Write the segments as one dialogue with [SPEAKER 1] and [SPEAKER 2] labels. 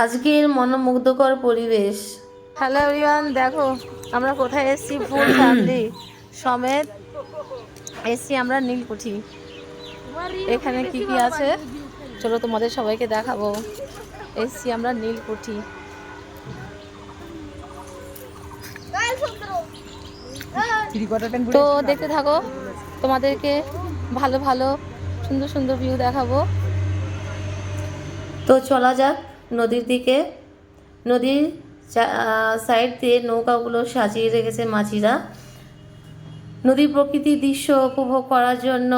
[SPEAKER 1] আজকের মনোমুগ্ধকর পরিবেশ।
[SPEAKER 2] হ্যালো এভরিওয়ান, দেখো আমরা কোথায় এসেছি। ফুল ফ্যামিলি সমেত এসেছি আমরা নীলকুঠি। এখানে কি কি আছে চলো তোমাদের সবাইকে দেখাবো। এসেছি আমরা নীলকুঠি। তো দেখতে থাকো, তোমাদেরকে ভালো ভালো সুন্দর সুন্দর ভিউ দেখাবো।
[SPEAKER 1] তো চলা যাক নদীর দিকে। নদীর সাইড দিয়ে নৌকাগুলো সাজিয়ে রেখেছে মাঝিরা। নদীর প্রকৃতির দৃশ্য উপভোগ করার জন্য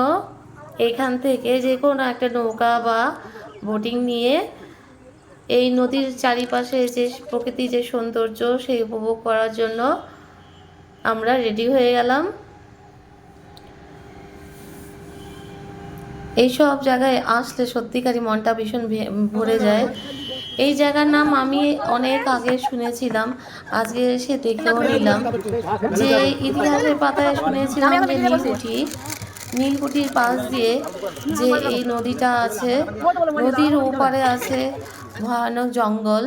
[SPEAKER 1] এখান থেকে যে কোনো একটা নৌকা বা বোটিং নিয়ে এই নদীর চারিপাশে যে প্রকৃতির যে সৌন্দর্য সেই উপভোগ করার জন্য আমরা রেডি হয়ে গেলাম। এইসব জায়গায় আসলে সত্যিকারই মনটা ভীষণ ভরে যায়। এই জায়গার নাম আমি অনেক আগে শুনেছিলাম, আজকে এসে দেখেও নিলাম। যে ইতিহাসের পাতায় শুনেছিলাম যে নীলকুঠির পাশ দিয়ে যে এই নদীটা আছে, নদীর ওপারে আছে ভয়ানক জঙ্গল,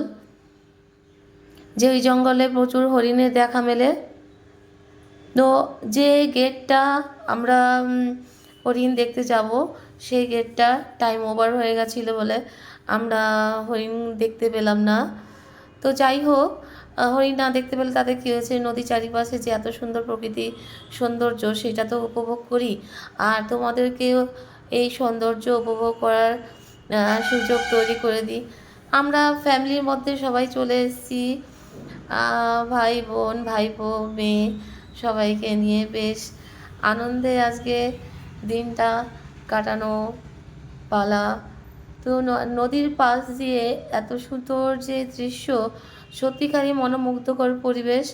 [SPEAKER 1] যে ওই জঙ্গলে প্রচুর হরিণের দেখা মেলে। তো যে গেটটা আমরা হরিণ দেখতে যাব, সেই গেটটা টাইম ওভার হয়ে গেছিলো বলে আমরা হরিণ দেখতে পেলাম না। তো যাই হোক, হরিণ না দেখতে পেলে তাদের কী হয়েছে, নদী চারিপাশে যে এত সুন্দর প্রকৃতি সৌন্দর্য সেটা তো উপভোগ করি, আর তোমাদেরকেও এই সৌন্দর্য উপভোগ করার সুযোগ তৈরি করে দিই। আমরা ফ্যামিলির মধ্যে সবাই চলে এসেছি, ভাই বোন ভাইপো মেয়ে সবাইকে নিয়ে বেশ আনন্দে আজকে দিনটা কাটানো পালা। তো নদীর পাশ দিয়ে এত সুন্দর যে দৃশ্য, সত্যিকারই মনোমুগ্ধকর পরিবেশ,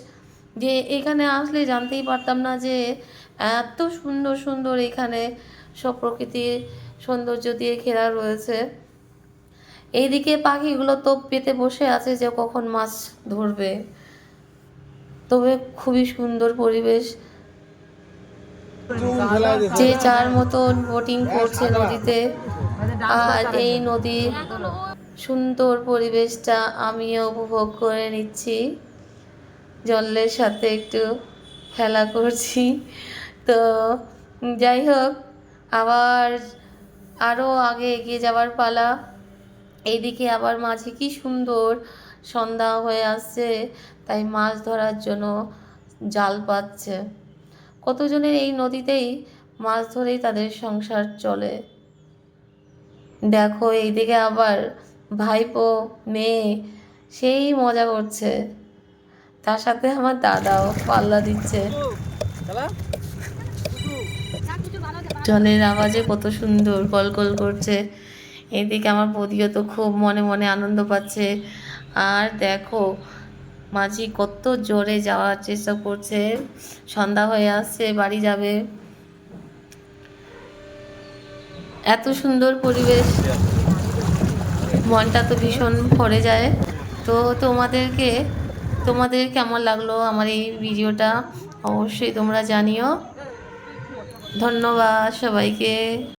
[SPEAKER 1] যে এখানে আসলে জানতেই পারতাম না যে এত সুন্দর সুন্দর এখানে সব প্রকৃতির সৌন্দর্য দিয়ে ঘেরা রয়েছে। এইদিকে পাখিগুলো তোপ পেতে বসে আছে যে কখন মাছ ধরবে। তবে খুবই সুন্দর পরিবেশ, যে যার মতন বোটিং করছে নদীতে। আর এই নদীর সুন্দর পরিবেশটা আমিও উপভোগ করে নিচ্ছি, জলের সাথে একটু খেলা করছি। তো যাই হোক, আবার আরও আগে এগিয়ে যাওয়ার পালা। এইদিকে আবার মাঝে কি সুন্দর সন্ধ্যা হয়ে আসছে, তাই মাছ ধরার জন্য জাল পাচ্ছে। কতজনের এই নদীতেই মাছ ধরেই তাদের সংসার চলে। দেখো এইদিকে আবার ভাইপো মেয়ে সেই মজা করছে, তার সাথে আমার দাদাও পাল্লা দিচ্ছে। জলের আওয়াজে কত সুন্দর কলকল করছে। এদিকে আমার বৌদিও তো খুব মনে মনে আনন্দ পাচ্ছে। আর দেখো মাঝি কত জোরে যাওয়ার চেষ্টা করছে, সন্ধ্যা হয়ে আসছে, বাড়ি যাবে। এত সুন্দর পরিবেশ, মনটা তো ভীষণ ভরে যায়। তো তোমাদের কেমন লাগলো আমার এই ভিডিওটা অবশ্যই তোমরা জানিও। ধন্যবাদ সবাইকে।